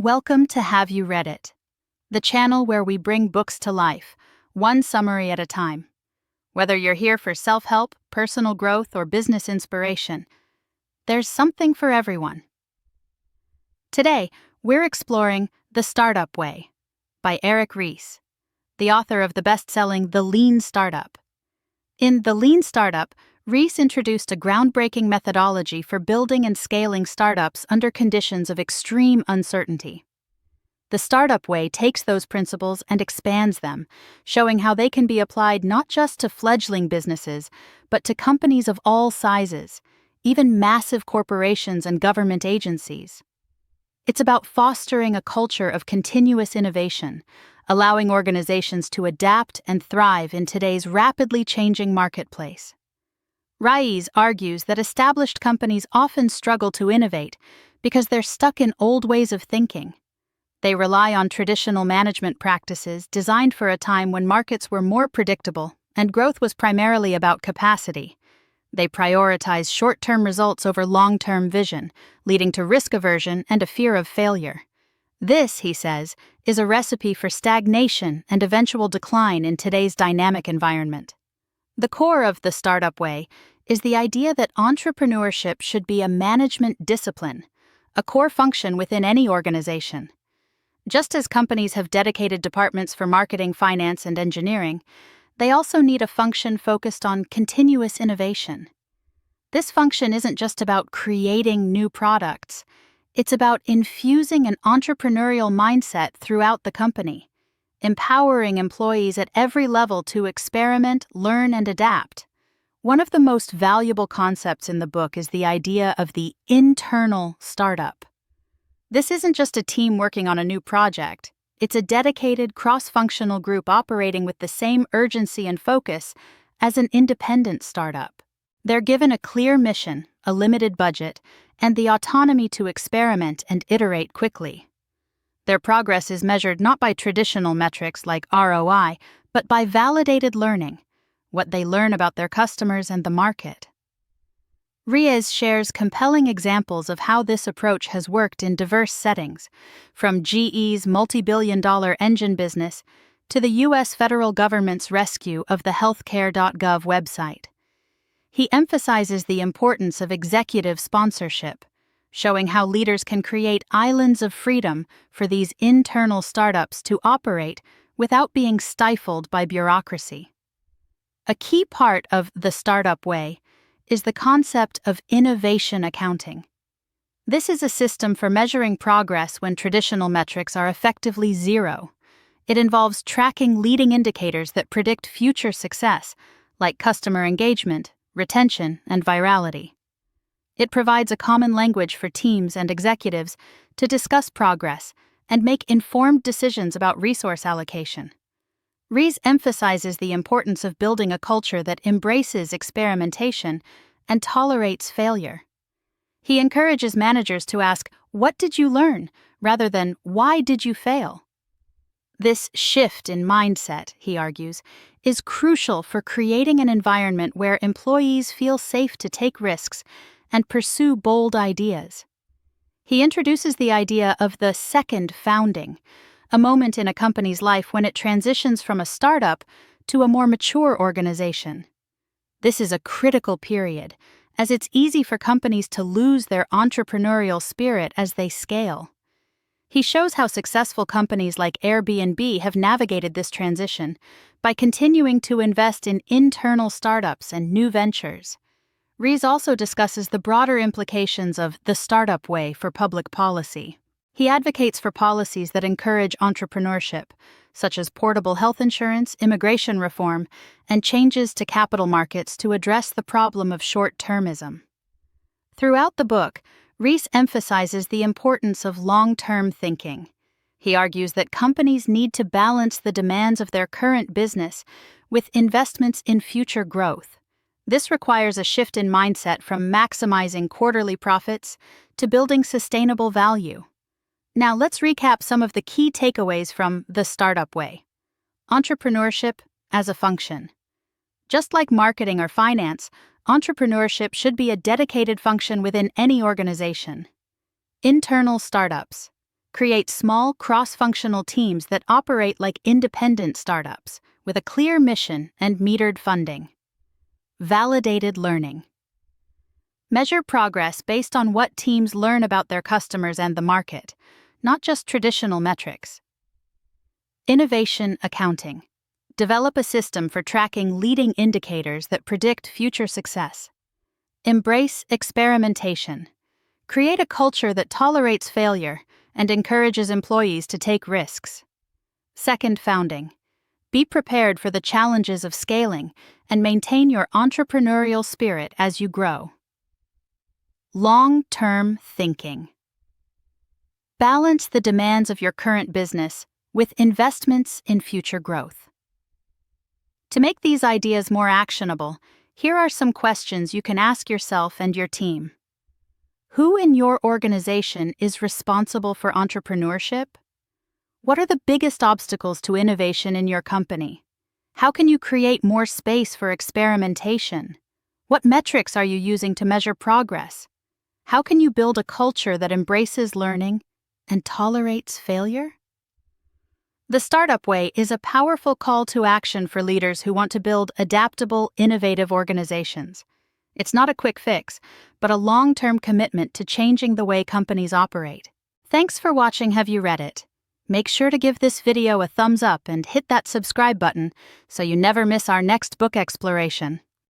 Welcome to Have You Read It, the channel where we bring books to life, one summary at a time. Whether you're here for self-help, personal growth, or business inspiration, there's something for everyone. Today, we're exploring The Startup Way by Eric Ries, the author of the best-selling The Lean Startup. In The Lean Startup, Ries introduced a groundbreaking methodology for building and scaling startups under conditions of extreme uncertainty. The Startup Way takes those principles and expands them, showing how they can be applied not just to fledgling businesses, but to companies of all sizes, even massive corporations and government agencies. It's about fostering a culture of continuous innovation, allowing organizations to adapt and thrive in today's rapidly changing marketplace. Ries argues that established companies often struggle to innovate because they're stuck in old ways of thinking. They rely on traditional management practices designed for a time when markets were more predictable and growth was primarily about capacity. They prioritize short-term results over long-term vision, leading to risk aversion and a fear of failure. This, he says, is a recipe for stagnation and eventual decline in today's dynamic environment. The core of the Startup Way is the idea that entrepreneurship should be a management discipline, a core function within any organization. Just as companies have dedicated departments for marketing, finance, and engineering, they also need a function focused on continuous innovation. This function isn't just about creating new products. It's about infusing an entrepreneurial mindset throughout the company, empowering employees at every level to experiment, learn, and adapt. One of the most valuable concepts in the book is the idea of the internal startup. This isn't just a team working on a new project. It's a dedicated, cross-functional group operating with the same urgency and focus as an independent startup. They're given a clear mission, a limited budget, and the autonomy to experiment and iterate quickly. Their progress is measured not by traditional metrics like ROI, but by validated learning, what they learn about their customers and the market. Ries shares compelling examples of how this approach has worked in diverse settings, from GE's multi-billion-dollar engine business to the U.S. federal government's rescue of the healthcare.gov website. He emphasizes the importance of executive sponsorship, showing how leaders can create islands of freedom for these internal startups to operate without being stifled by bureaucracy. A key part of the Startup Way is the concept of innovation accounting. This is a system for measuring progress when traditional metrics are effectively zero. It involves tracking leading indicators that predict future success, like customer engagement, retention, and virality. It provides a common language for teams and executives to discuss progress and make informed decisions about resource allocation. Ries emphasizes the importance of building a culture that embraces experimentation and tolerates failure. He encourages managers to ask, "What did you learn?" rather than, "Why did you fail?" This shift in mindset, he argues, is crucial for creating an environment where employees feel safe to take risks and pursue bold ideas. He introduces the idea of the second founding, a moment in a company's life when it transitions from a startup to a more mature organization. This is a critical period, as it's easy for companies to lose their entrepreneurial spirit as they scale. He shows how successful companies like Airbnb have navigated this transition by continuing to invest in internal startups and new ventures. Ries also discusses the broader implications of the Startup Way for public policy. He advocates for policies that encourage entrepreneurship, such as portable health insurance, immigration reform, and changes to capital markets to address the problem of short-termism. Throughout the book, Ries emphasizes the importance of long-term thinking. He argues that companies need to balance the demands of their current business with investments in future growth. This requires a shift in mindset from maximizing quarterly profits to building sustainable value. Now let's recap some of the key takeaways from The Startup Way. Entrepreneurship as a function. Just like marketing or finance, entrepreneurship should be a dedicated function within any organization. Internal startups. Create small, cross-functional teams that operate like independent startups, with a clear mission and metered funding. Validated learning. Measure progress based on what teams learn about their customers and the market, not just traditional metrics. Innovation accounting. Develop a system for tracking leading indicators that predict future success. Embrace experimentation. Create a culture that tolerates failure and encourages employees to take risks. Second founding. Be prepared for the challenges of scaling and maintain your entrepreneurial spirit as you grow. Long-term thinking. Balance the demands of your current business with investments in future growth. To make these ideas more actionable, here are some questions you can ask yourself and your team. Who in your organization is responsible for entrepreneurship? What are the biggest obstacles to innovation in your company? How can you create more space for experimentation? What metrics are you using to measure progress? How can you build a culture that embraces learning and tolerates failure? The Startup Way is a powerful call to action for leaders who want to build adaptable, innovative organizations. It's not a quick fix, but a long-term commitment to changing the way companies operate. Thanks for watching. Have you read it? Make sure to give this video a thumbs up and hit that subscribe button so you never miss our next book exploration.